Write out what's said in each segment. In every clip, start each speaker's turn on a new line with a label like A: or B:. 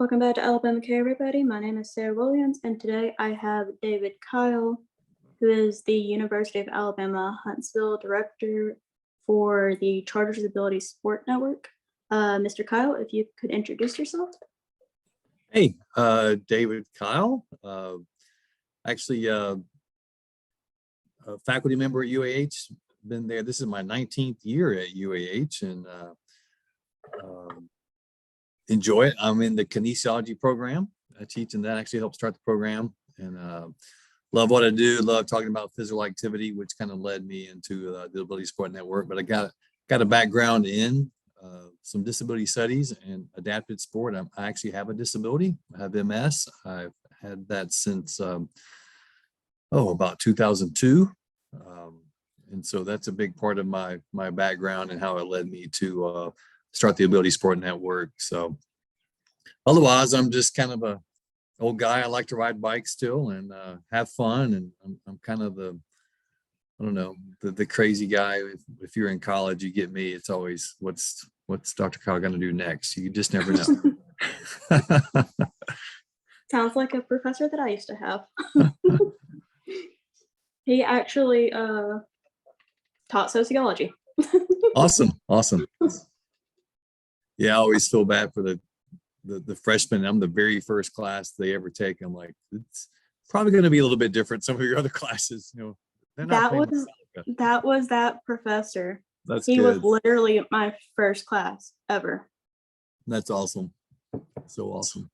A: Welcome back to Alabama Care, everybody. My name is Sarah Williams, and today I have David Kyle, who is the University of Alabama Huntsville Director for the Charter Disabilities Sport Network. Mr. Kyle, if you could introduce yourself.
B: Hey, David Kyle, actually a faculty member at UAH, been there. This is my 19th year at UAH and enjoy it. I'm in the kinesiology program. I teach, and that actually helped start the program, and love what I do. Love talking about physical activity, which kind of led me into the Disability Sport Network. But I got a background in some disability studies and adapted sport. I actually have a disability. I have MS. I've had that since about 2002, and so that's a big part of my background and how it led me to start the Ability Sport Network. So otherwise, I'm just kind of a old guy. I like to ride bikes still and have fun, and I'm kind of the crazy guy. If you're in college, you get me. It's always what's Dr. Kyle going to do next? You just never know.
A: Sounds like a professor that I used to have. He actually taught sociology.
B: Awesome. Yeah, I always feel bad for the freshmen. I'm the very first class they ever take. I'm like, it's probably going to be a little bit different. Some of your other classes, they're not.
A: That was that professor. He
B: good.
A: was literally my first class ever.
B: That's awesome. So awesome.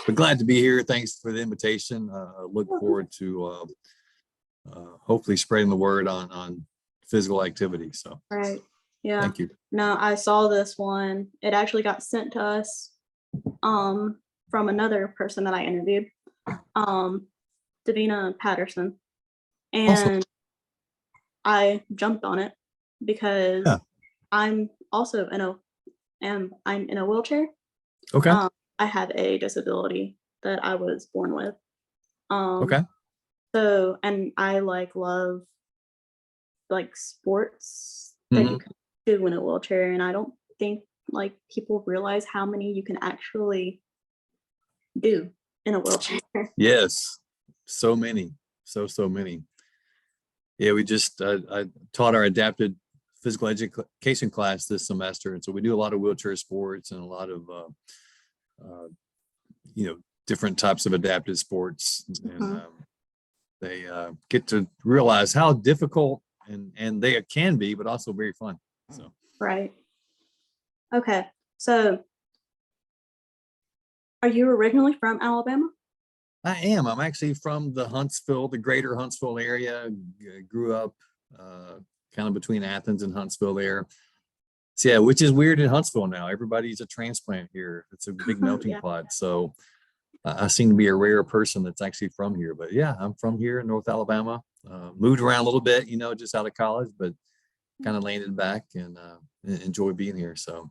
B: But glad to be here. Thanks for the invitation. Look forward to hopefully spreading the word on physical activity. So
A: right. Yeah.
B: Thank you.
A: No, I saw this one. It actually got sent to us from another person that I interviewed, Davina Patterson. And
B: awesome.
A: I jumped on it because I'm also I'm in a wheelchair.
B: Okay.
A: I have a disability that I was born with.
B: Okay.
A: So, and I love sports that you can do in a wheelchair, and I don't think people realize how many you can actually do in a wheelchair.
B: Yes, so many, so many. Yeah, we just I taught our adapted physical education class this semester, and so we do a lot of wheelchair sports and a lot of different types of adapted sports, and they get to realize how difficult and they can be, but also very fun. So
A: right. Okay, so are you originally from Alabama?
B: I am. I'm actually from the greater Huntsville area. Grew up kind of between Athens and Huntsville there. So yeah, which is weird in Huntsville now. Everybody's a transplant here. It's a big melting pot. So I seem to be a rare person that's actually from here. But yeah, I'm from here in North Alabama. Moved around a little bit, just out of college, but kind of landed back and enjoy being here. So.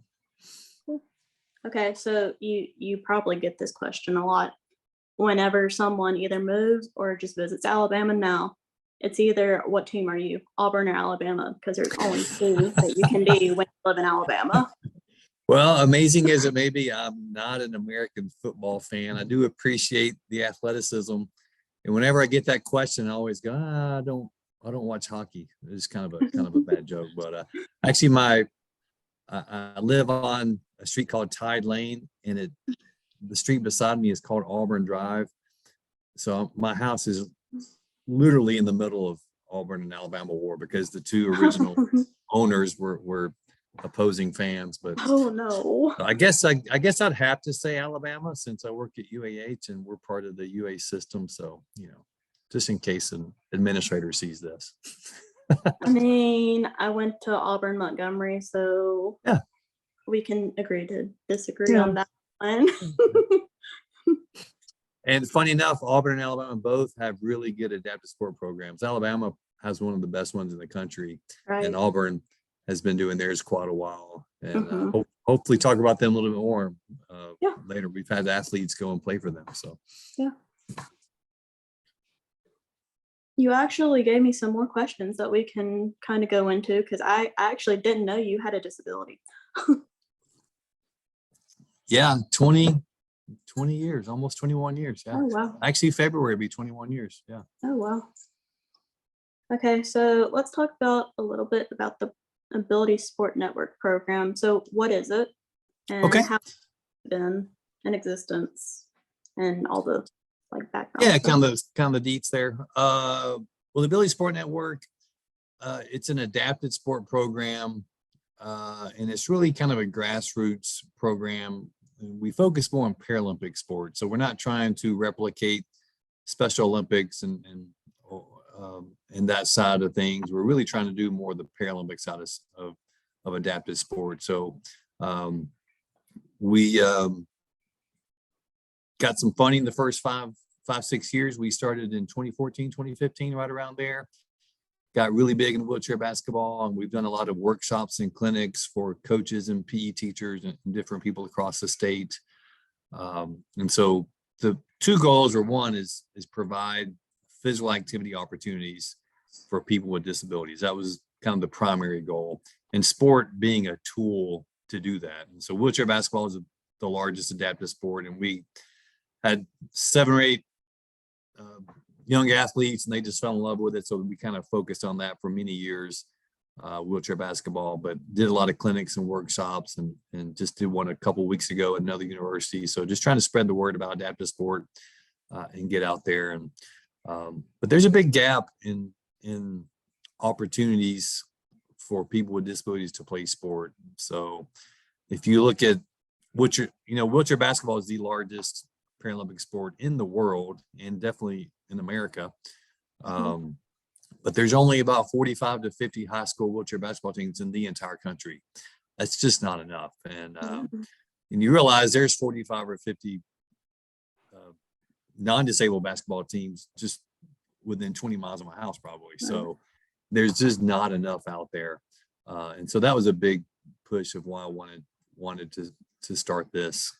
A: Okay, so you probably get this question a lot. Whenever someone either moves or just visits Alabama now, it's either what team are you, Auburn or Alabama? Because there's only two that you can be when you live in Alabama.
B: Well, amazing as it may be, I'm not an American football fan. I do appreciate the athleticism, and whenever I get that question, I always go, I don't watch hockey. It's kind of a bad joke, but actually, I live on a street called Tide Lane, and the street beside me is called Auburn Drive. So my house is literally in the middle of Auburn and Alabama war because the two original owners were opposing fans. But
A: oh no,
B: I guess I'd have to say Alabama since I work at UAH and we're part of the UA system. So just in case an administrator sees this.
A: I mean, I went to Auburn Montgomery, so
B: yeah,
A: we can agree to disagree on that one.
B: And funny enough, Auburn and Alabama both have really good adaptive sport programs. Alabama has one of the best ones in the country, right. And Auburn has been doing theirs quite a while. And hopefully talk about them a little bit more later. We've had athletes go and play for them. So
A: yeah. You actually gave me some more questions that we can kind of go into because I actually didn't know you had a disability.
B: Yeah, 20 years, almost 21 years. Yeah.
A: Oh, wow.
B: Actually, February will be 21 years. Yeah.
A: Oh, wow. Okay, so let's talk about a little bit about the Ability Sport Network program. So what is it and
B: Okay.
A: how it's been in existence and all the like background
B: Yeah,
A: stuff?
B: kind of the deets there. Well, the Ability Sport Network, it's an adapted sport program, and it's really kind of a grassroots program. We focus more on Paralympic sports, so we're not trying to replicate Special Olympics and that side of things. We're really trying to do more of the Paralympic side of adapted sport. So we got some funding the first 6 years. We started in 2014, 2015, right around there. Got really big in wheelchair basketball, and we've done a lot of workshops and clinics for coaches and PE teachers and different people across the state. And so the two goals are, one is provide physical activity opportunities for people with disabilities. That was kind of the primary goal, and sport being a tool to do that. And so wheelchair basketball is the largest adaptive sport, and we had 7 or 8 young athletes, and they just fell in love with it. So we kind of focused on that for many years, wheelchair basketball, but did a lot of clinics and workshops, and just did one a couple of weeks ago at another university. So just trying to spread the word about adaptive sport and get out there. And but there's a big gap in opportunities for people with disabilities to play sport. So if you look at wheelchair basketball is the largest Paralympic sport in the world, and definitely in America. But there's only about 45 to 50 high school wheelchair basketball teams in the entire country. That's just not enough. And you realize there's 45 or 50 non-disabled basketball teams just within 20 miles of my house, probably. So there's just not enough out there. And so that was a big push of why I wanted to start this,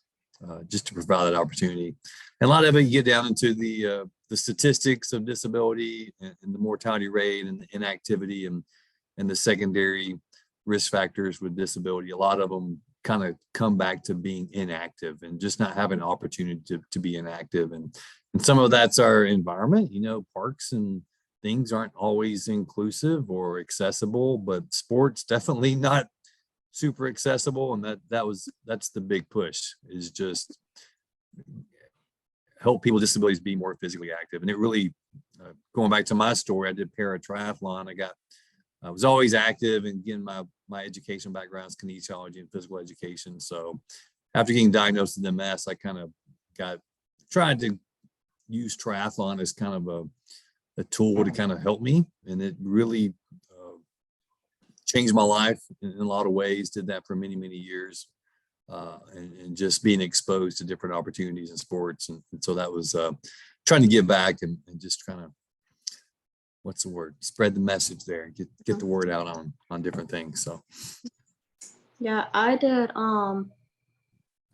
B: just to provide that opportunity. And a lot of it, you get down into the statistics of disability and the mortality rate and the inactivity and the secondary risk factors with disability. A lot of them kind of come back to being inactive and just not having an opportunity to be inactive. And some of that's our environment. Parks and things aren't always inclusive or accessible, but sports definitely not super accessible. And that's the big push, is just help people with disabilities be more physically active. And it really, going back to my story, I did para triathlon. I was always active, and getting my education background is kinesiology and physical education. So after getting diagnosed with MS, I kind of tried to use triathlon as kind of a tool to kind of help me. And it really changed my life in a lot of ways. Did that for many, many years. And just being exposed to different opportunities in sports. And so that was trying to give back and just kind of, what's the word? Spread the message there, get the word out on different things. So.
A: Yeah, I did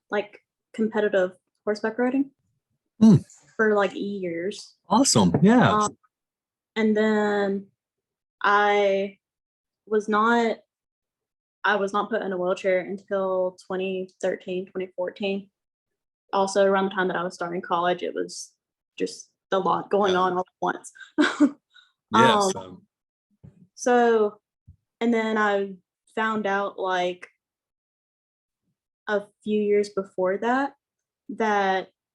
A: like competitive horseback riding for like years.
B: Awesome. Yeah.
A: And then I was not put in a wheelchair until 2013, 2014. Also around the time that I was starting college, it was just a lot going on all at once.
B: Yes.
A: So, and then I found out like a few years before that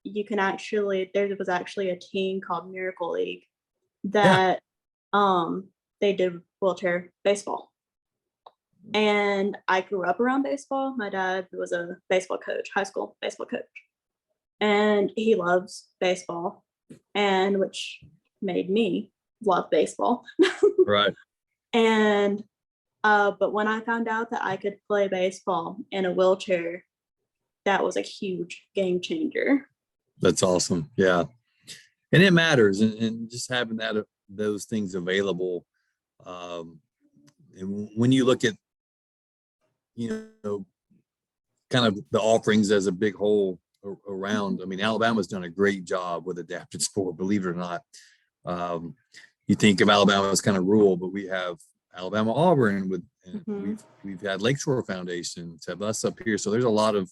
A: you can there was actually a team called Miracle League that they did wheelchair baseball. And I grew up around baseball. My dad was a baseball coach, high school baseball coach, and he loves baseball, and which made me love baseball.
B: Right.
A: And but when I found out that I could play baseball in a wheelchair, that was a huge game changer.
B: That's awesome. Yeah. And it matters, and just having those things available. And when you look at, kind of the offerings as a big whole around, I mean, Alabama's done a great job with adapted sport, believe it or not. You think of Alabama as kind of rural, but we have Alabama Auburn we've had Lakeshore Foundation to have us up here. So there's a lot of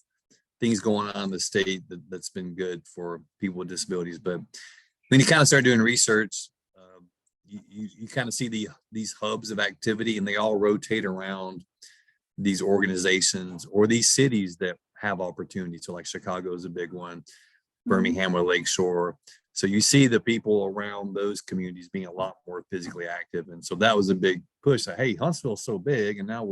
B: things going on in the state that's been good for people with disabilities. But when you kind of start doing research, you kind of see these hubs of activity, and they all rotate around these organizations or these cities that have opportunities. So like Chicago is a big one, Birmingham or Lakeshore. So you see the people around those communities being a lot more physically active. And so that was a big push that, hey, Huntsville's so big, and now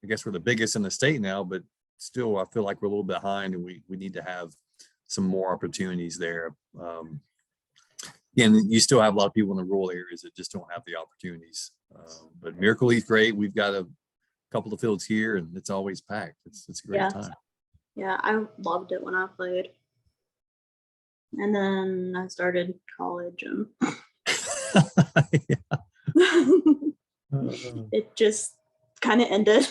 B: I guess we're the biggest in the state now, but still I feel like we're a little behind, and we need to have some more opportunities there. And you still have a lot of people in the rural areas that just don't have the opportunities. But Miracle Leaf's great. We've got a couple of fields here, and it's always packed. It's a great time.
A: Yeah, I loved it when I played. And then I started college, and it just kind of ended.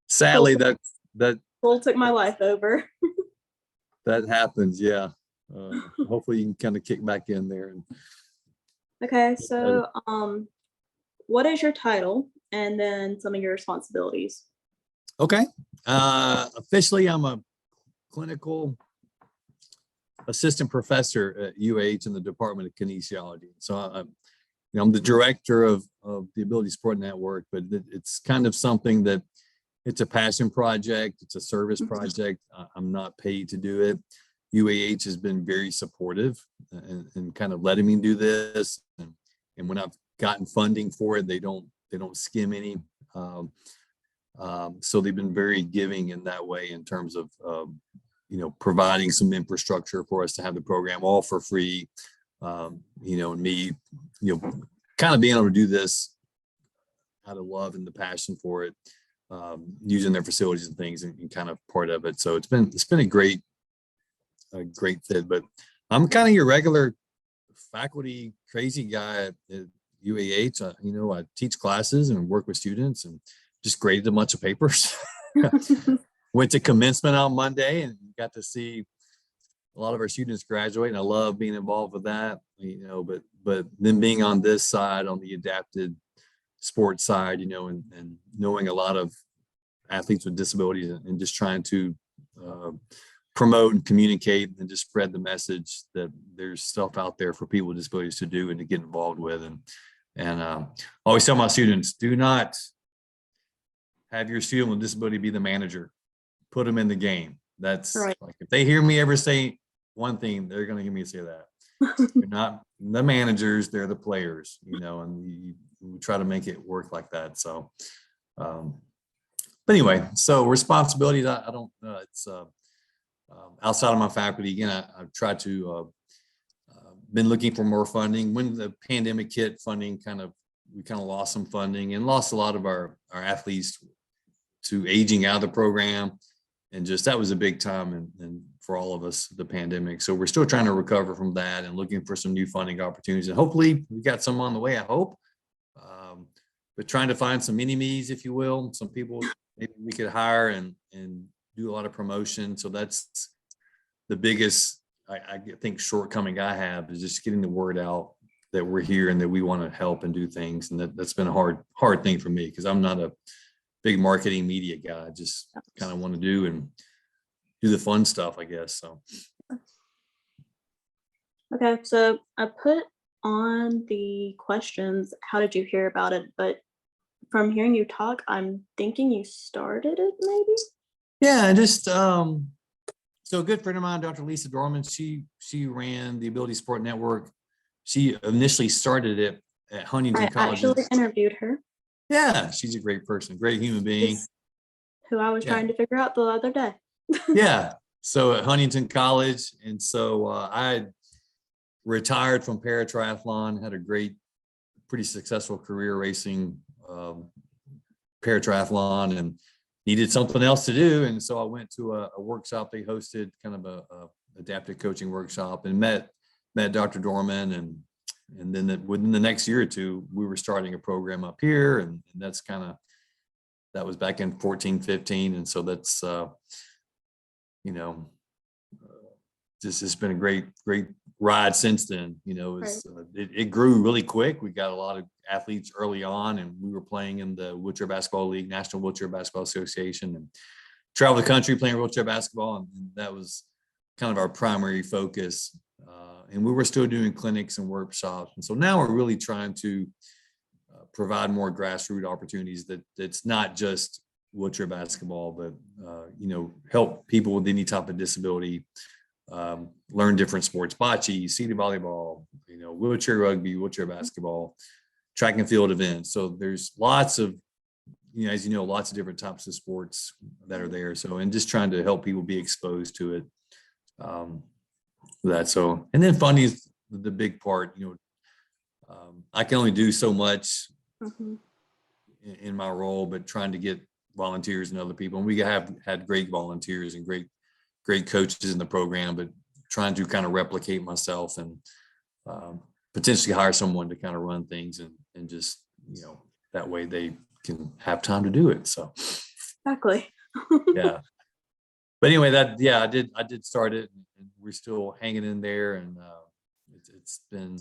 B: Sadly, that
A: School took my life over.
B: that happens. Yeah. Hopefully you can kind of kick back in there.
A: Okay, so what is your title, and then some of your responsibilities?
B: Okay. Officially, I'm a clinical assistant professor at UAH in the Department of Kinesiology. So I'm the director of the Ability Support Network, but it's kind of something that it's a passion project. It's a service project. I'm not paid to do it. UAH has been very supportive and kind of letting me do this. And when I've gotten funding for it, they don't skim any. So they've been very giving in that way in terms of, providing some infrastructure for us to have the program all for free. And me, kind of being able to do this out of love and the passion for it, using their facilities and things and kind of part of it. So it's been a great fit. But I'm kind of your regular faculty crazy guy at UAH. I teach classes and work with students and just graded a bunch of papers. Went to commencement on Monday and got to see a lot of our students graduate, and I love being involved with that. But then being on this side, on the adapted sports side, and knowing a lot of athletes with disabilities and just trying to promote and communicate and just spread the message that there's stuff out there for people with disabilities to do and to get involved with. And I always tell my students, do not have your student with disability be the manager. Put them in the game. That's right. Like, if they hear me ever say one thing, they're going to hear me say that. They're not the managers, they're the players, and we try to make it work like that. So, but anyway, so responsibilities, I don't, it's outside of my faculty. Again, I've tried to, been looking for more funding. When the pandemic hit, we kind of lost some funding and lost a lot of our athletes to aging out of the program. And just, that was a big time and for all of us, the pandemic. So we're still trying to recover from that and looking for some new funding opportunities. And hopefully we got some on the way, I hope. But trying to find some mini-me's, if you will, some people maybe we could hire and do a lot of promotion. So that's the biggest, I think, shortcoming I have, is just getting the word out that we're here and that we want to help and do things. And that's been a hard thing for me, because I'm not a big marketing media guy. I just kind of want to do the fun stuff, I guess. So.
A: Okay. So I put on the questions, how did you hear about it? But from hearing you talk, I'm thinking you started it maybe?
B: Yeah, just, so a good friend of mine, Dr. Lisa Dorman, she ran the Ability Support Network. She initially started it at Huntington College.
A: I actually interviewed her.
B: Yeah, she's a great person, great human being.
A: Who I was trying to figure out the other day.
B: Yeah, so at Huntington College. And so I retired from paratriathlon, had a pretty successful career racing paratriathlon, and needed something else to do. And so I went to a workshop they hosted, kind of a adaptive coaching workshop, and met Dr. Dorman. And then within the next year or two, we were starting a program up here. And that's that was back in 14, 15. And so that's, just it's been a great ride since then. It grew really quick. We got a lot of athletes early on, and we were playing in the Wheelchair Basketball League, National Wheelchair Basketball Association, and travel the country playing wheelchair basketball, and that was kind of our primary focus. And we were still doing clinics and workshops. And so now we're really trying to provide more grassroots opportunities that's not just wheelchair basketball, but, help people with any type of disability learn different sports, bocce, seated volleyball, wheelchair rugby, wheelchair basketball, track and field events. So there's lots of, as you know, lots of different types of sports that are there. So, and just trying to help people be exposed to it. That so, and then funding is the big part. I can only do so much in my role, but trying to get volunteers and other people. And we have had great volunteers and great coaches in the program, but trying to kind of replicate myself and potentially hire someone to kind of run things and just, that way they can have time to do it. So
A: Exactly.
B: yeah. But anyway, I did start it, and we're still hanging in there, and it's been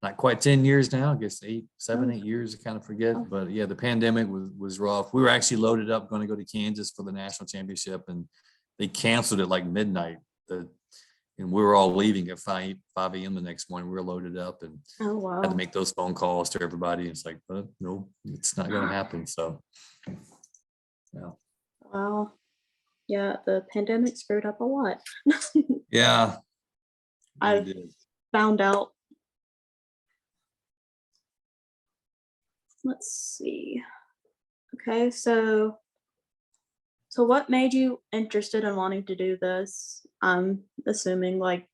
B: not quite 10 years now, I guess 7, 8 years, I kind of forget. But yeah, the pandemic was rough. We were actually loaded up going to go to Kansas for the national championship, and they canceled it like midnight. And we were all leaving at 5 a.m. the next morning. We were loaded up and had to make those phone calls to everybody. It's like, no, it's not going to happen. So yeah.
A: Wow. Yeah, the pandemic screwed up a lot.
B: Yeah.
A: I've found out. Let's see. Okay, so what made you interested in wanting to do this? I'm assuming like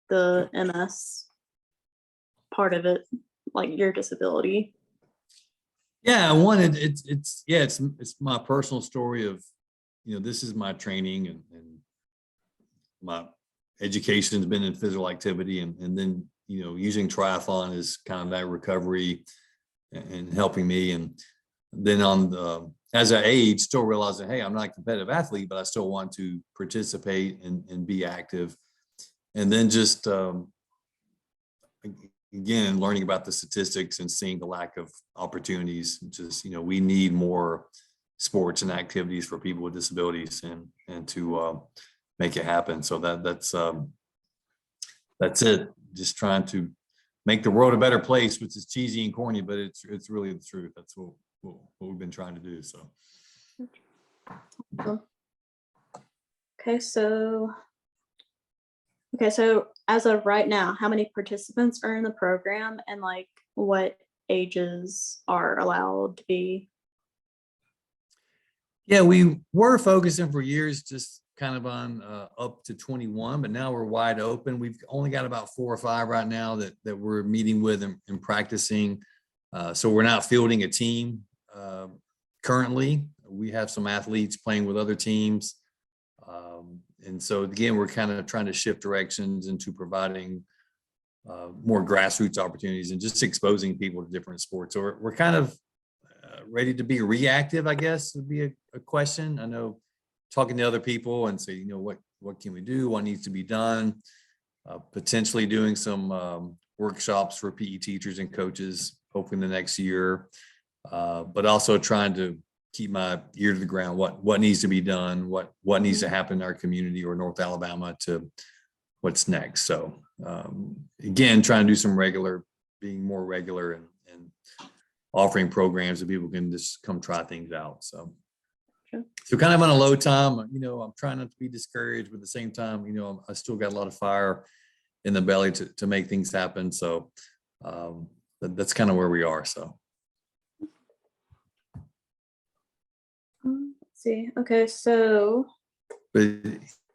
A: the MS part of it, like your disability.
B: Yeah, I wanted it's my personal story of, this is my training and my education has been in physical activity, and then, using triathlon is kind of that recovery and helping me. And then as I age, still realizing, hey, I'm not a competitive athlete, but I still want to participate and be active. And then just, again, learning about the statistics and seeing the lack of opportunities. Just, we need more sports and activities for people with disabilities and to make it happen. So that's it. Just trying to make the world a better place, which is cheesy and corny, but it's really the truth. That's what we've been trying to do. So.
A: Okay, so as of right now, how many participants are in the program, and like what ages are allowed to be?
B: Yeah, we were focusing for years just kind of on up to 21, but now we're wide open. We've only got about 4 or 5 right now that we're meeting with and practicing. So we're not fielding a team currently. We have some athletes playing with other teams. And so again, we're kind of trying to shift directions into providing more grassroots opportunities and just exposing people to different sports. So we're kind of ready to be reactive, I guess, would be a question. I know talking to other people and say, what can we do? What needs to be done? Potentially doing some workshops for PE teachers and coaches, hopefully in the next year, but also trying to keep my ear to the ground. What needs to be done? What needs to happen in our community or North Alabama to what's next? So again, trying to do some being more regular and offering programs that people can just come try things out. So,
A: sure.
B: So kind of on a low time, I'm trying not to be discouraged, but at the same time, I still got a lot of fire in the belly to make things happen. So that's kind of where we are. So.
A: Let's see. Okay, so.
B: But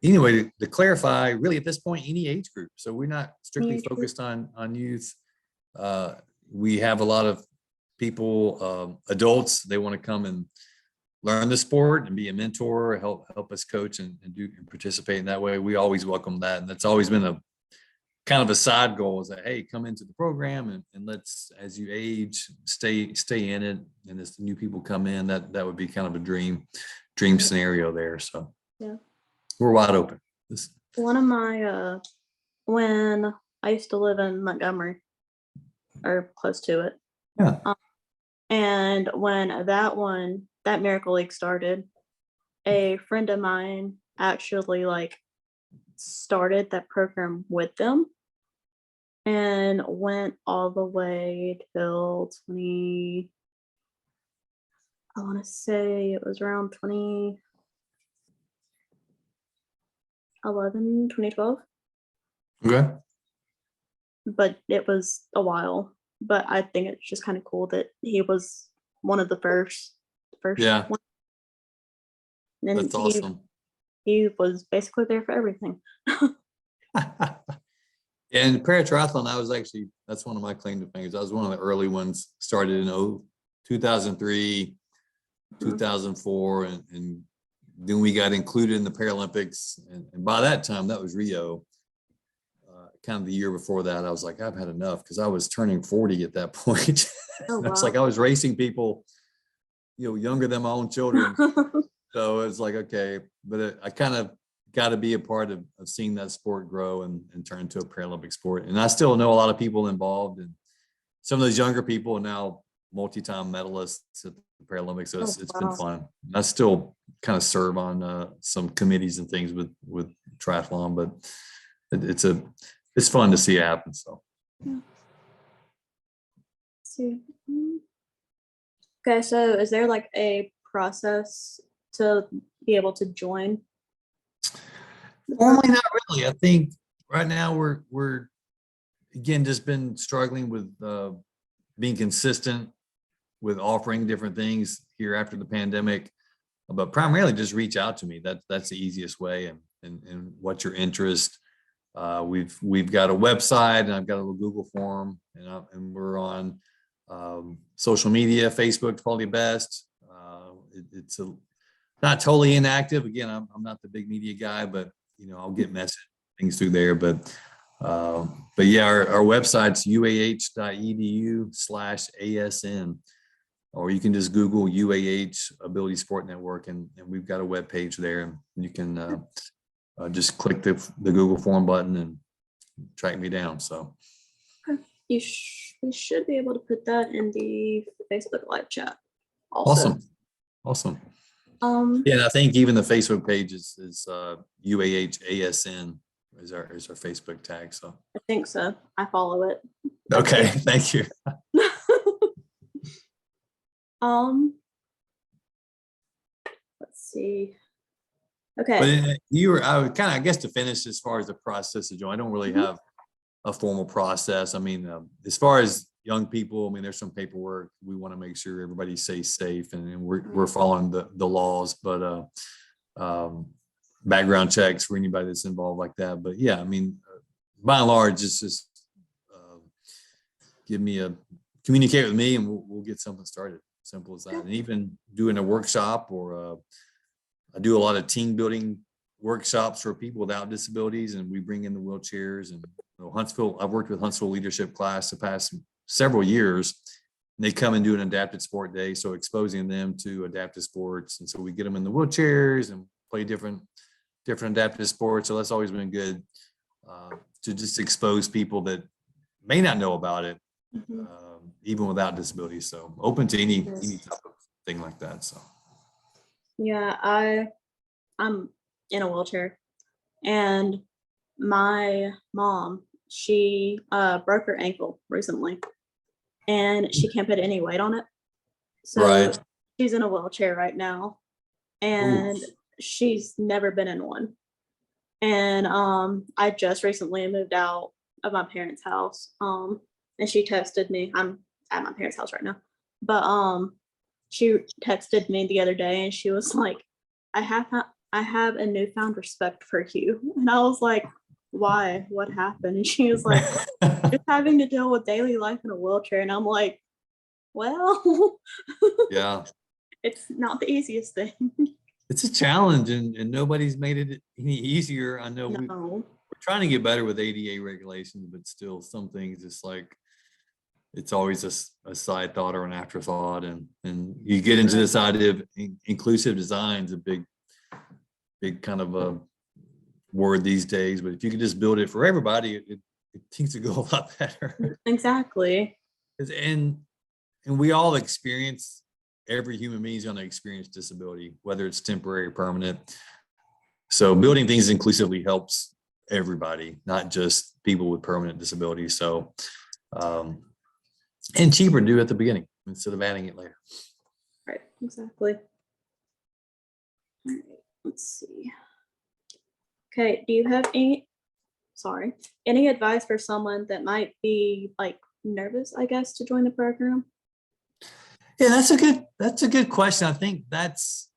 B: anyway, to clarify, really at this point, any age group. So we're not strictly focused on youth. We have a lot of people, adults, they want to come and learn the sport and be a mentor, help us coach and do and participate in that way. We always welcome that. And that's always been a kind of a side goal, is that, hey, come into the program and let's, as you age, stay in it. And as the new people come in, that would be kind of a dream scenario there. So
A: yeah,
B: we're wide open.
A: One of my, when I used to live in Montgomery or close to it.
B: Yeah.
A: And when that Miracle League started, a friend of mine actually like started that program with them and went all the way till 20, I want to say it was around 2011, 2012,
B: Okay.
A: but it was a while. But I think it's just kind of cool that he was one of the first
B: Yeah,
A: one. And
B: that's awesome.
A: he was basically there for everything.
B: And paratriathlon, that's one of my claim to fame. I was one of the early ones, started in 2003, 2004, and then we got included in the Paralympics. And by that time, that was Rio. Kind of the year before that, I was like, I've had enough, because I was turning 40 at that point.
A: Oh,
B: It's
A: wow.
B: like I was racing people, younger than my own children. So it's like, okay, but I kind of got to be a part of seeing that sport grow and turn into a Paralympic sport. And I still know a lot of people involved, and some of those younger people are now multi-time medalists at the Paralympics. So
A: Oh,
B: it's been
A: wow.
B: fun. I still kind of serve on some committees and things with triathlon, but it's fun to see it happen. So.
A: Let's see. Okay, so is there like a process to be able to join?
B: Formally, not really. I think right now we're again just been struggling with being consistent with offering different things here after the pandemic, but primarily just reach out to me. That's the easiest way, and what's your interest. We've got a website, and I've got a little Google form, and we're on social media. Facebook's probably best. It's not totally inactive. Again, I'm not the big media guy, but I'll get message things through there. But yeah, our website's uah.edu/ASN, or you can just Google UAH Ability Sport Network, and we've got a web page there, and you can just click the Google form button and track me down. So
A: We should be able to put that in the Facebook live chat also.
B: Awesome.
A: Yeah.
B: And I think even the Facebook page is UAH ASN is our Facebook tag. So
A: I think so. I follow it.
B: okay, thank you.
A: Let's see. Okay.
B: But I would kind of, I guess, to finish as far as the process of joining, I don't really have a formal process. I mean, as far as young people, I mean, there's some paperwork. We want to make sure everybody stays safe, and we're following the laws, but background checks for anybody that's involved like that. But yeah, I mean, by and large, it's just communicate with me, and we'll get something started. Simple as that. And even doing a workshop, or I do a lot of team building workshops for people without disabilities, and we bring in the wheelchairs. And Huntsville, I've worked with Huntsville leadership class the past several years. And they come and do an adapted sport day, so exposing them to adaptive sports. And so we get them in the wheelchairs and play different adaptive sports. So that's always been good to just expose people that may not know about it, even without disabilities. So open to any type of thing like that. So
A: yeah, I'm in a wheelchair, and my mom, she broke her ankle recently, and she can't put any weight on it. So
B: right.
A: She's in a wheelchair right now, and she's never been in one. And I just recently moved out of my parents' house. And she texted me. I'm at my parents' house right now. But she texted me the other day, and she was like, I have a newfound respect for you. And I was like, why? What happened? And she was like, just having to deal with daily life in a wheelchair. And I'm like, well,
B: Yeah,
A: it's not the easiest thing.
B: it's a challenge, and nobody's made it any easier. I know we're trying to get better with ADA regulations, but still some things it's like it's always a side thought or an afterthought. And you get into this idea of inclusive design is a big kind of a word these days, but if you can just build it for everybody, it seems to go a lot better.
A: Exactly.
B: And we all experience every human being is going to experience disability, whether it's temporary or permanent. So building things inclusively helps everybody, not just people with permanent disabilities. So, and cheaper to do at the beginning instead of adding it later.
A: Right, exactly. All right, let's see. Okay, do you have any advice for someone that might be like nervous, I guess, to join the program?
B: Yeah, that's a good question. I think that's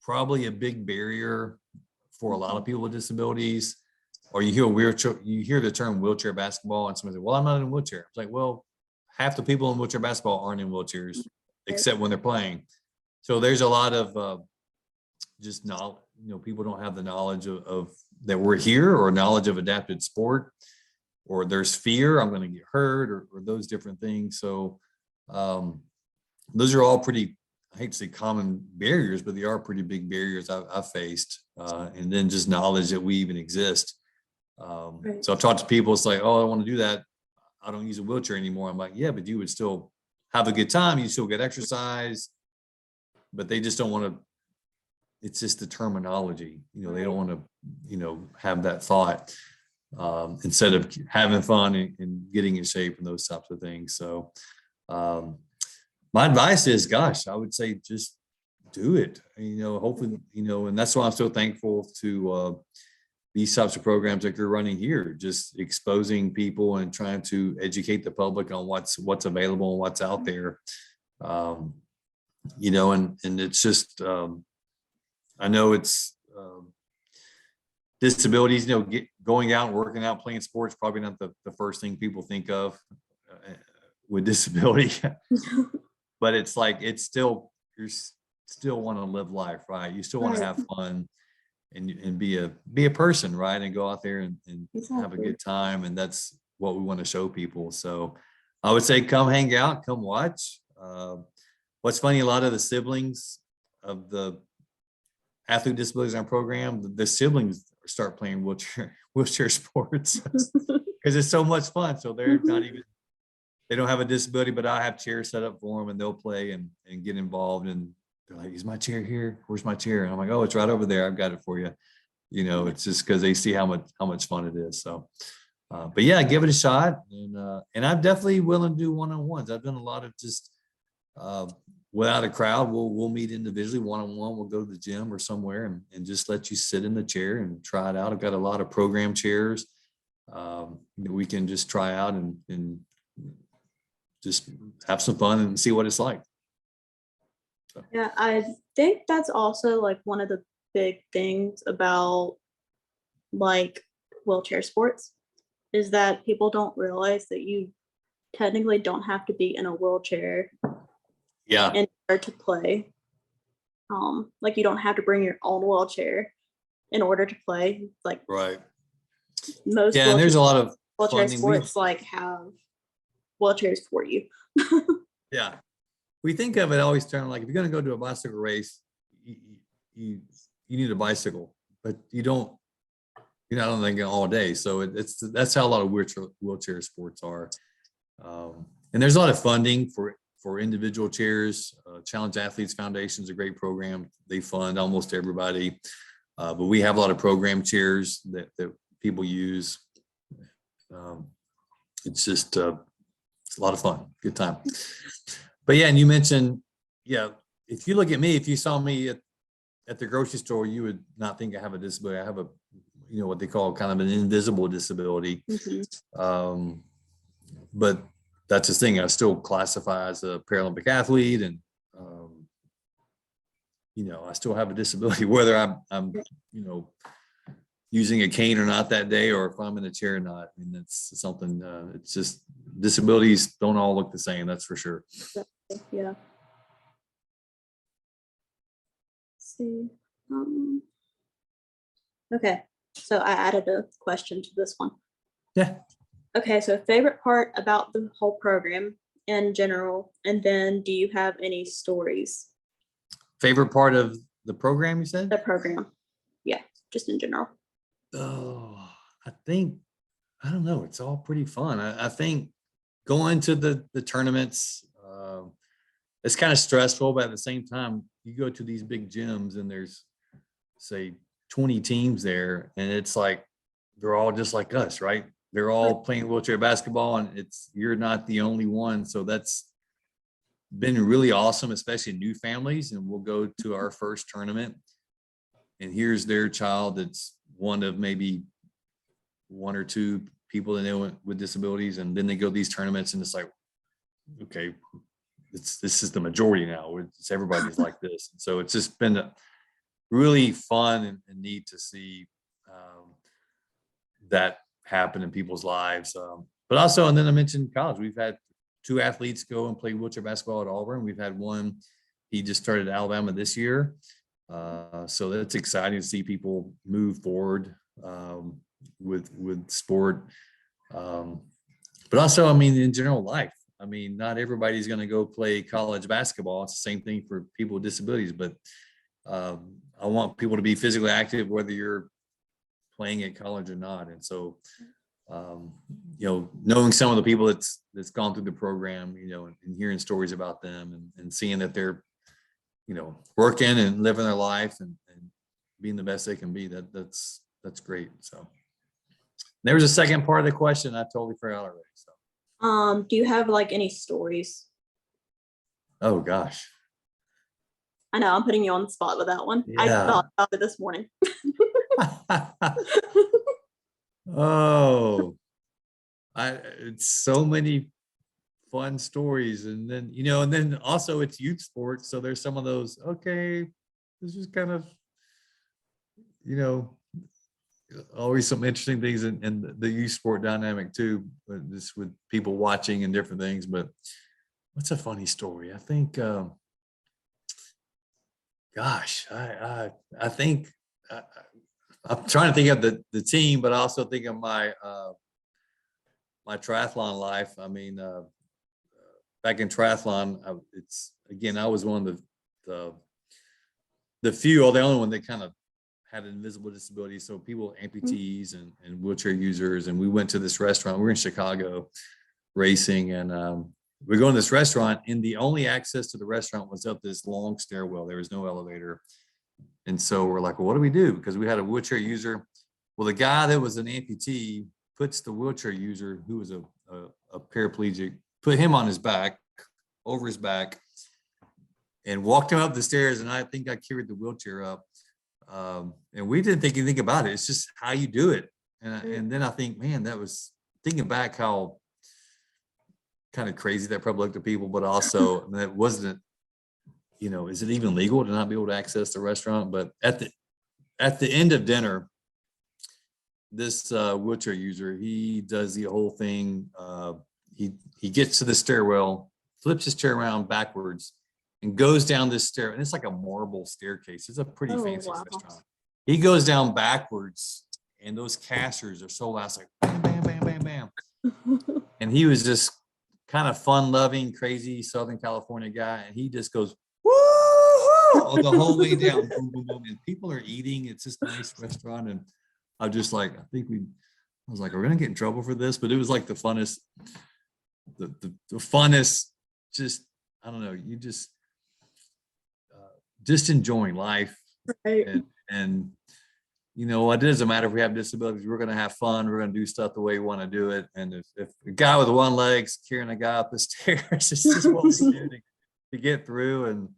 B: probably a big barrier for a lot of people with disabilities. Or you hear the term wheelchair basketball, and somebody says, "Well, I'm not in a wheelchair." It's like, well, half the people in wheelchair basketball aren't in wheelchairs, except when they're playing. So there's a lot of just knowledge. People don't have the knowledge of that we're here, or knowledge of adapted sport, or there's fear, I'm going to get hurt, or those different things. So those are all pretty, I hate to say common barriers, but they are pretty big barriers I've faced. And then just knowledge that we even exist. So I've talked to people, it's like, oh, I don't want to do that. I don't use a wheelchair anymore. I'm like, yeah, but you would still have a good time. You still get exercise, but they just don't want to, it's just the terminology, they don't want to, have that thought instead of having fun and getting in shape and those types of things. So my advice is, gosh, I would say just do it, hopefully, and that's why I'm so thankful to these types of programs that you're running here, just exposing people and trying to educate the public on what's available and what's out there. And it's just, I know it's disabilities, going out, working out, playing sports, probably not the first thing people think of with disability, but it's like, you still want to live life, right? You still want to have fun and be a person, right? And go out there and have a good time. And that's what we want to show people. So I would say, come hang out, come watch. What's funny, a lot of the siblings of the athlete disabilities in our program, the siblings start playing wheelchair sports because it's so much fun. So they're not even, they don't have a disability, but I have chairs set up for them and they'll play and get involved. And they're like, is my chair here? Where's my chair? And I'm like, oh, it's right over there. I've got it for you. It's just because they see how much fun it is. So, but yeah, give it a shot. And I'm definitely willing to do one-on-ones. I've done a lot of just, without a crowd, we'll meet individually, one-on-one. We'll go to the gym or somewhere and just let you sit in the chair and try it out. I've got a lot of program chairs that we can just try out and just have some fun and see what it's like. So.
A: Yeah, I think that's also like one of the big things about like wheelchair sports is that people don't realize that you technically don't have to be in a wheelchair in order to play. Like you don't have to bring your own wheelchair in order to play. Like
B: right.
A: Most
B: and there's a lot of
A: wheelchair sports like have wheelchairs for you.
B: Yeah. We think of it always turn like if you're going to go to a bicycle race, you need a bicycle, but you're not on thinking all day. So that's how a lot of wheelchair sports are. And there's a lot of funding for individual chairs. Challenge Athletes Foundation is a great program. They fund almost everybody. But we have a lot of program chairs that people use. It's just it's a lot of fun, good time. But yeah, and you mentioned, if you look at me, if you saw me at the grocery store, you would not think I have a disability. I have a, what they call kind of an invisible disability. Mm-hmm. But that's the thing. I still classify as a Paralympic athlete, and I still have a disability, whether I'm using a cane or not that day, or if I'm in a chair or not. I mean, that's something. It's just disabilities don't all look the same. That's for sure.
A: Yeah. Let's see. Okay, so I added a question to this one.
B: Yeah.
A: Okay, so favorite part about the whole program in general, and then do you have any stories?
B: Favorite part of the program, you said?
A: The program, yeah, just in general.
B: Oh, I don't know. It's all pretty fun. I think going to the tournaments, it's kind of stressful, but at the same time, you go to these big gyms and there's say 20 teams there, and it's like they're all just like us, right? They're all playing wheelchair basketball, and you're not the only one. So that's been really awesome, especially new families. And we'll go to our first tournament, and here's their child that's one of maybe one or two people that know with disabilities, and then they go to these tournaments, and it's like, okay, this is the majority now. It's everybody's like this. And so it's just been really fun and neat to see that happen in people's lives. But also, and then I mentioned college. We've had 2 athletes go and play wheelchair basketball at Auburn. We've had one, he just started at Alabama this year. So that's exciting to see people move forward with sport. But also, I mean, in general life, I mean, not everybody's going to go play college basketball. It's the same thing for people with disabilities, but I want people to be physically active, whether you're playing at college or not. And so, you know, knowing some of the people that's gone through the program, you know, and hearing stories about them and seeing that they're, you know, working and living their life and being the best they can be, that's great. So there was a second part of the question I totally forgot already. So
A: do you have like any stories?
B: oh gosh.
A: I know I'm putting you on the spot with that one. I
B: Yeah.
A: thought about it this morning.
B: Oh, it's so many fun stories. And then, you know, and then also it's youth sports. So there's some of those, okay, this is kind of, you know, always some interesting things in the youth sport dynamic too, but just with people watching and different things. But what's a funny story? I think, gosh, I think I'm trying to think of the team, but I also think of my my triathlon life. I mean, back in triathlon, it's again, I was one of the few, or the only one that kind of had an invisible disability. So people, amputees and wheelchair users, and we went to this restaurant. We were in Chicago racing, and we go in this restaurant, and the only access to the restaurant was up this long stairwell. There was no elevator. And so we're like, well, what do we do? Because we had a wheelchair user. Well, the guy that was an amputee puts the wheelchair user, who was a paraplegic, put him on his back, over his back, and walked him up the stairs. And I think I carried the wheelchair up. And we didn't think anything about it. It's just how you do it. And then I think, man, that was thinking back how kind of crazy that probably looked to people, but also that wasn't, you know, is it even legal to not be able to access the restaurant? But at the end of dinner, this wheelchair user, he does the whole thing. He gets to the stairwell, flips his chair around backwards, and goes down this stair. And it's like a marble staircase. It's a pretty fancy restaurant. He goes down backwards, and those casters are so loud, it's like bam, bam, bam, bam, bam. And he was just kind of fun-loving, crazy Southern California guy, and he just goes woo the whole way down. Boom, boom, boom. And people are eating. It's just a nice restaurant, and I'm just like, I was like, are we gonna get in trouble for this? But it was like the funnest, the funnest. Just I don't know. You just enjoying life,
A: Right.
B: and you know, it doesn't matter if we have disabilities. We're gonna have fun. We're gonna do stuff the way we want to do it. And if a guy with one leg's carrying a guy up the stairs, it's just what we do to get through, and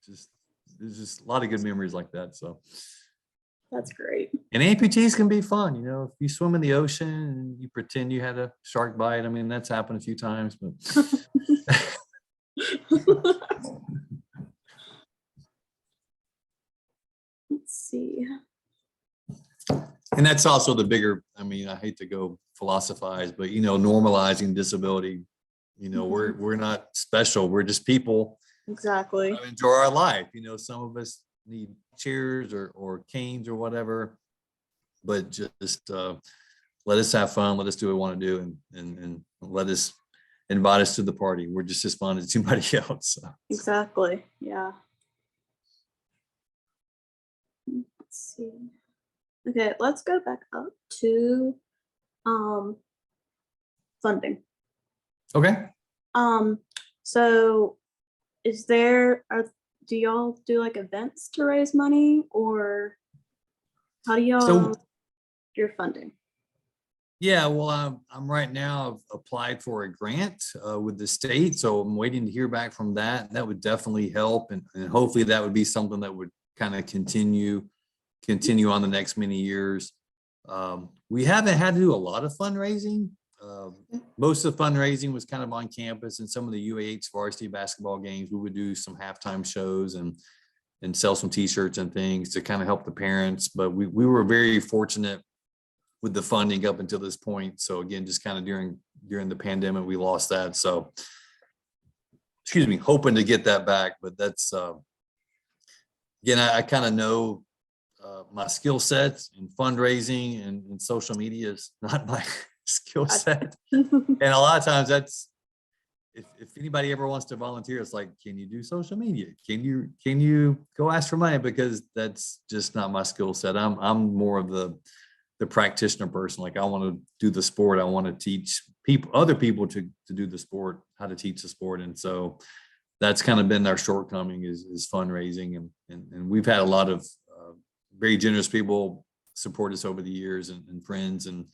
B: just there's just a lot of good memories like that. So
A: That's great.
B: and amputees can be fun. You know, if you swim in the ocean and you pretend you had a shark bite, I mean, that's happened a few times, but
A: Let's see.
B: and that's also the bigger, I mean, I hate to go philosophize, but you know, normalizing disability, you know, we're not special. We're just people.
A: Exactly.
B: Enjoy our life. You know, some of us need chairs or canes or whatever, but just let us have fun. Let us do what we want to do, and let us invite us to the party. We're just as fun as anybody else. So.
A: Exactly. Yeah. Let's see. Okay, let's go back up to funding.
B: Okay.
A: So is there, do y'all do like events to raise money, or how do y'all
B: So,
A: do your funding?
B: yeah, well, I'm right now, I've applied for a grant with the state, so I'm waiting to hear back from that. That would definitely help, and hopefully that would be something that would kind of continue on the next many years. We haven't had to do a lot of fundraising. Most of the fundraising was kind of on campus, and some of the UAH varsity basketball games, we would do some halftime shows and sell some t-shirts and things to kind of help the parents. But we were very fortunate with the funding up until this point. So again, just kind of during the pandemic, we lost that. So, excuse me, hoping to get that back. But that's, again, I kind of know my skill sets in fundraising and social media is not my skill set. And a lot of times that's, if anybody ever wants to volunteer, it's like, can you do social media? Can you go ask for money? Because that's just not my skill set. I'm more of the practitioner person. Like, I want to do the sport. I want to teach other people to do the sport, how to teach the sport. And so that's kind of been our shortcoming is fundraising. And we've had a lot of very generous people support us over the years, and friends and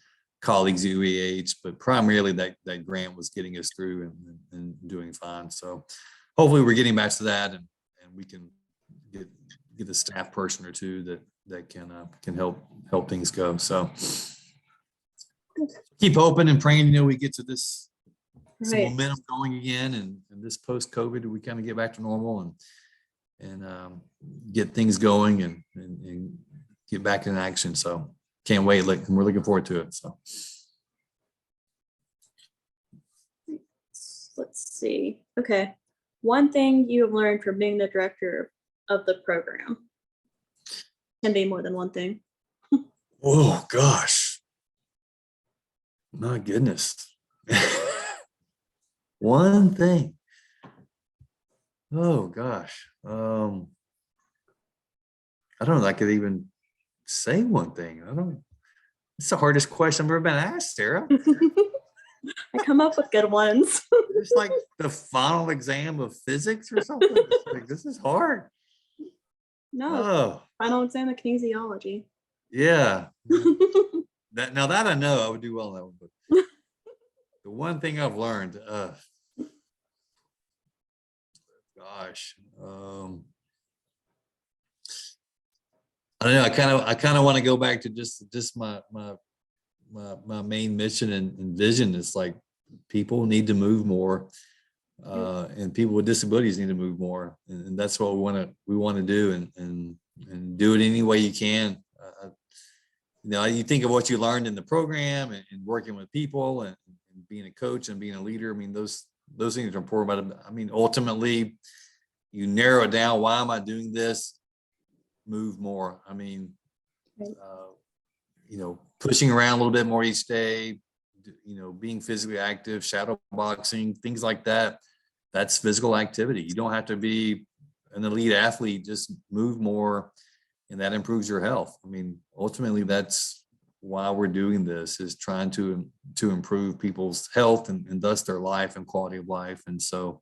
B: colleagues at UAH, but primarily that grant was getting us through and doing fine. So hopefully we're getting back to that, and we can get a staff person or two that can help things go. So keep hoping and praying, we get to this some
A: Right.
B: momentum going again, and this post-COVID, we kind of get back to normal and get things going and get back in action. So can't wait. We're looking forward to it. So
A: Let's see. Okay. One thing you have learned from being the director of the program. Can be more than one thing.
B: oh gosh, my goodness. One thing. Oh gosh. I don't know if I could even say one thing. It's the hardest question I've ever been asked, Sarah.
A: I come up with good ones.
B: It's like the final exam of physics or something. It's like, this is hard.
A: No,
B: Oh,
A: final exam of kinesiology.
B: yeah. That I know I would do well on that one, but the one thing I've learned, gosh, I don't know. I kind of want to go back to just my main mission and vision. It's like people need to move more, and people with disabilities need to move more, and that's what we want to do, and do it any way you can. You think of what you learned in the program and working with people and being a coach and being a leader. I mean, those things are important. But I mean, ultimately, you narrow it down. Why am I doing this? Move more. I mean, pushing around a little bit more each day, being physically active, shadow boxing, things like that. That's physical activity. You don't have to be an elite athlete, just move more, and that improves your health. I mean, ultimately, that's why we're doing this, is trying to improve people's health and thus their life and quality of life. And so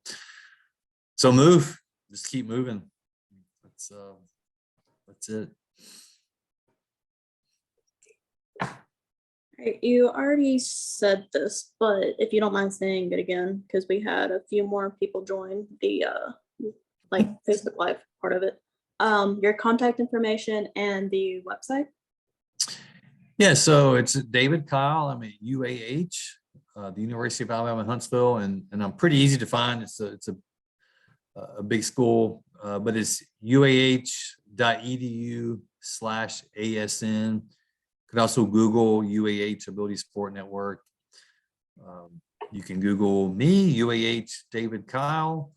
B: move, just keep moving. That's it.
A: You already said this, but if you don't mind saying it again, because we had a few more people join the Facebook Live part of it. Your contact information and the website.
B: Yeah, so it's David Kyle. I'm at UAH, the University of Alabama in Huntsville, and I'm pretty easy to find. It's a big school, but it's uah.edu/ASN. You can also Google UAH Ability Support Network. You can Google me, UAH David Kyle,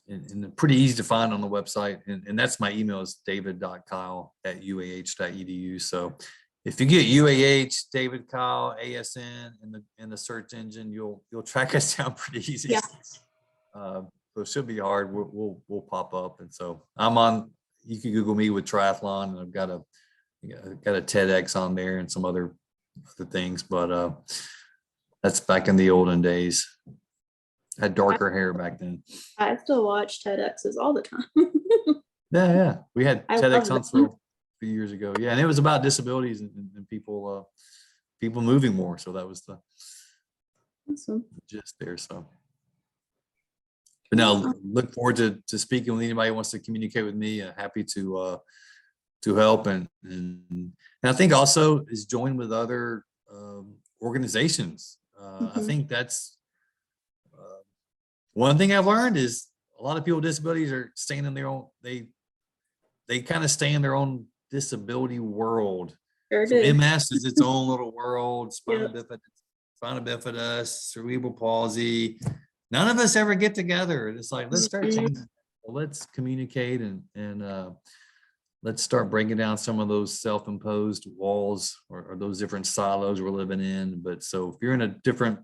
B: and pretty easy to find on the website. And that's my email, is david.kyle@uah.edu. So if you get UAH David Kyle ASN in the search engine, you'll track us down pretty easy.
A: Yeah.
B: So it should be hard. We'll pop up. And so I'm on. You can Google me with triathlon, and I've got a TEDx on there and some other things, but that's back in the olden days. Had darker hair back then.
A: I still watch TEDx's all the time.
B: Yeah. We had
A: I
B: TEDx
A: love them.
B: Huntsville a few years ago. Yeah, and it was about disabilities and people moving more. So that was the
A: Awesome.
B: gist there. So, but now look forward to speaking with anybody who wants to communicate with me. Happy to help and I think also is join with other organizations. I think that's one thing I've learned is a lot of people with disabilities are staying in their own, they kind of stay in their own disability world.
A: Sure
B: So
A: do.
B: MS is its own little world, spina
A: Yep.
B: bifida, cerebral palsy. None of us ever get together. It's like, let's start changing. Let's communicate and let's start breaking down some of those self-imposed walls or those different silos we're living in. But so if you're in a different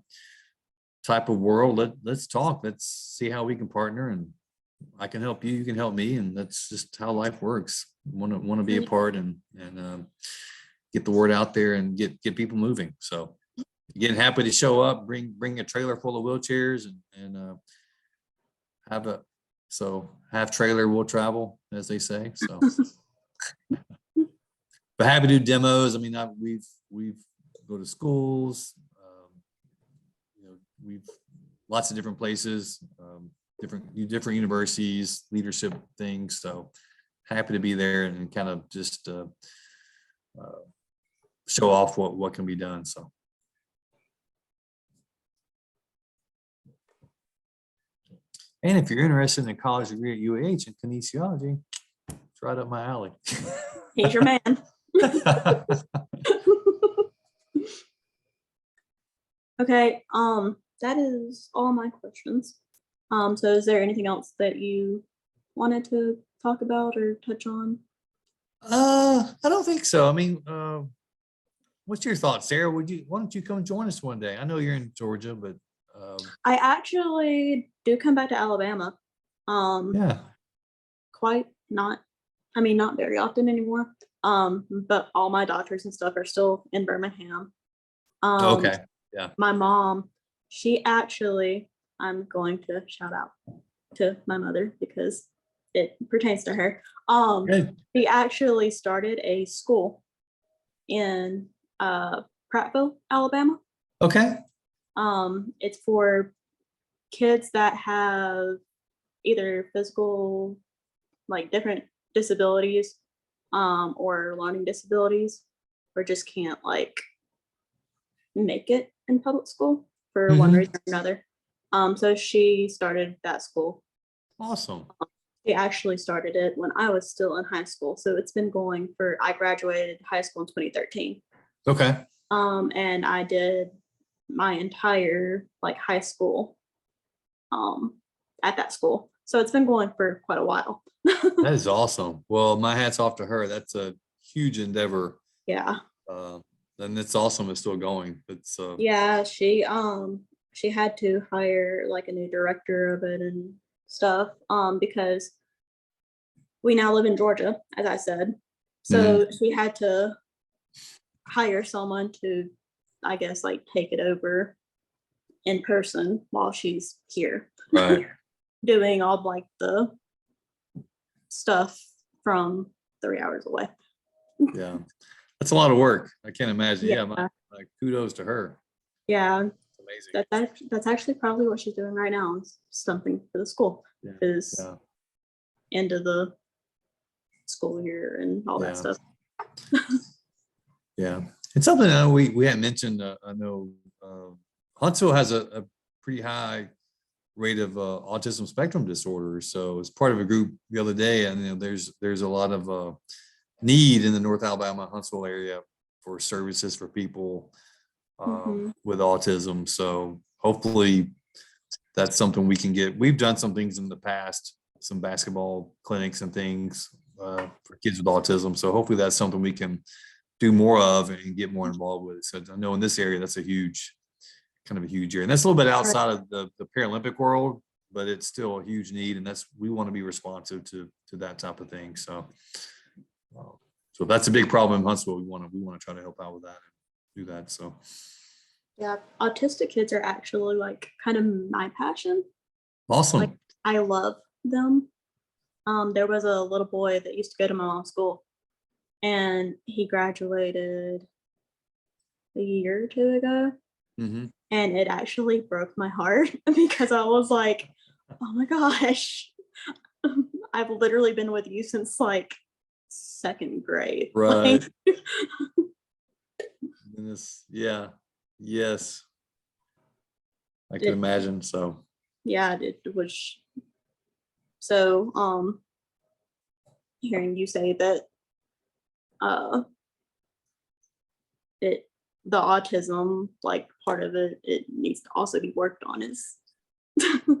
B: type of world, let's talk. Let's see how we can partner, and I can help you, you can help me, and that's just how life works. Want to be a part and get the word out there and get people moving. So again, happy to show up, bring a trailer full of wheelchairs and have trailer will travel, as they say. So but happy to do demos. I mean, we've go to schools, we've lots of different places, different universities, leadership things. So happy to be there and kind of just show off what can be done. So. And if you're interested in a college degree at UAH in kinesiology, it's right up my alley.
A: He's your man. Okay, that is all my questions. So is there anything else that you wanted to talk about or touch on?
B: I don't think so. I mean, what's your thoughts, Sarah? Why don't you come join us one day? I know you're in Georgia, but
A: I actually do come back to Alabama.
B: yeah.
A: Not very often anymore. But all my doctors and stuff are still in Birmingham.
B: Okay. Yeah.
A: My mom, I'm going to shout out to my mother because it pertains to her.
B: Good.
A: She actually started a school in Prattville, Alabama.
B: Okay.
A: It's for kids that have either physical, like different disabilities, or learning disabilities, or just can't like make it in public school for one reason or another. So she started that school.
B: Awesome.
A: She actually started it when I was still in high school. So it's been going I graduated high school in 2013.
B: Okay.
A: And I did my entire like high school at that school. So it's been going for quite a while.
B: That is awesome. Well, my hat's off to her. That's a huge endeavor.
A: Yeah.
B: And it's awesome it's still going. It's
A: Yeah, she had to hire like a new director of it and stuff, because we now live in Georgia, as I said. So she had to hire someone to, I guess, like take it over in person while she's here.
B: right.
A: Doing all like the stuff from 3 hours away.
B: Yeah. That's a lot of work. I can't imagine.
A: Yeah.
B: My kudos to her.
A: Yeah.
B: It's amazing.
A: That's actually probably what she's doing right now, is something for the school. Is end of the school year and all that stuff.
B: Yeah. It's something that we hadn't mentioned. I know Huntsville has a pretty high rate of autism spectrum disorder. So as part of a group the other day, and there's a lot of need in the North Alabama Huntsville area for services for people with autism. So hopefully that's something we can get. We've done some things in the past, some basketball clinics and things for kids with autism. So hopefully that's something we can do more of and get more involved with. So I know in this area, that's kind of a huge area. And that's a little bit outside of the Paralympic world, but it's still a huge need. And we want to be responsive to that type of thing. So that's a big problem in Huntsville. We want to try to help out with that and do that. So
A: Yeah, autistic kids are actually like kind of my passion.
B: Awesome.
A: Like I love them. There was a little boy that used to go to my mom's school, and he graduated a year or two ago,
B: Mhm.
A: and it actually broke my heart because I was like, oh my gosh, I've literally been with you since like second grade.
B: Right.
A: Like,
B: Goodness. Yeah. Yes. I can
A: it,
B: imagine. So
A: yeah, it was so. Hearing you say that, uh, it the autism like part of it needs to also be worked on is.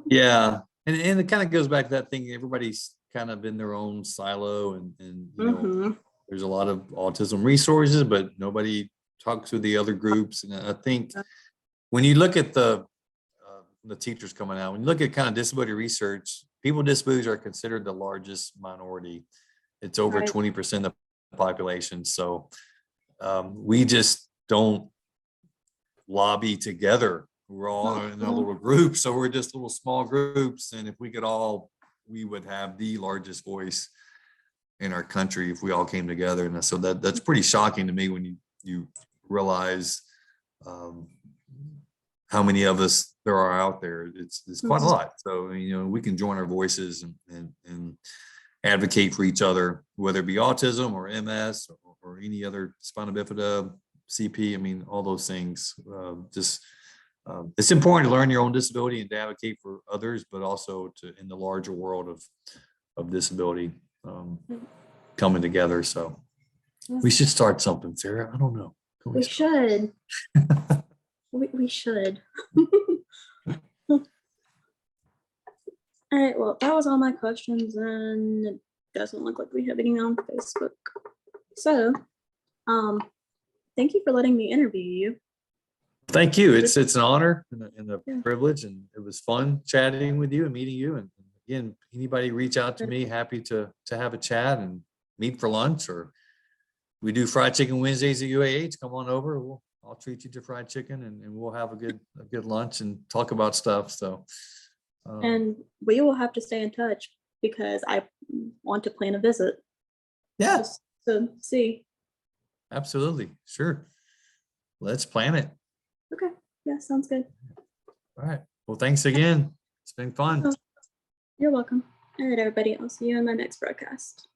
B: yeah. And it kind of goes back to that thing. Everybody's kind of in their own silo, and
A: Mm-hmm.
B: there's a lot of autism resources, but nobody talks with the other groups. And I think when you look at the teachers coming out, when you look at kind of disability research, people with disabilities are considered the largest minority. It's over
A: Right.
B: 20% of the population. So we just don't lobby together. We're all in a little group. So we're just little small groups. And if we could all, we would have the largest voice in our country if we all came together. And so that's pretty shocking to me when you realize how many of us there are out there. It's quite a lot. So we can join our voices and advocate for each other, whether it be autism or MS or any other spina bifida, CP. I mean, all those things. It's important to learn your own disability and to advocate for others, but also to in the larger world of disability coming together. So we should start something, Sarah. I don't know.
A: We should. We should. All right, well, that was all my questions, and it doesn't look like we have any on Facebook. So, thank you for letting me interview you.
B: Thank you. It's an honor and a
A: Yeah.
B: privilege, and it was fun chatting with you and meeting you. And again, anybody reach out to me, happy to have a chat and meet for lunch, or we do fried chicken Wednesdays at UAH. Come on over. I'll treat you to fried chicken, and we'll have a good lunch and talk about stuff. So,
A: And we will have to stay in touch because I want to plan a visit.
B: yeah,
A: Just to see.
B: absolutely. Sure. Let's plan it.
A: Okay. Yeah, sounds good.
B: All right. Well, thanks again. It's been fun.
A: You're welcome. All right, everybody. I'll see you in my next broadcast.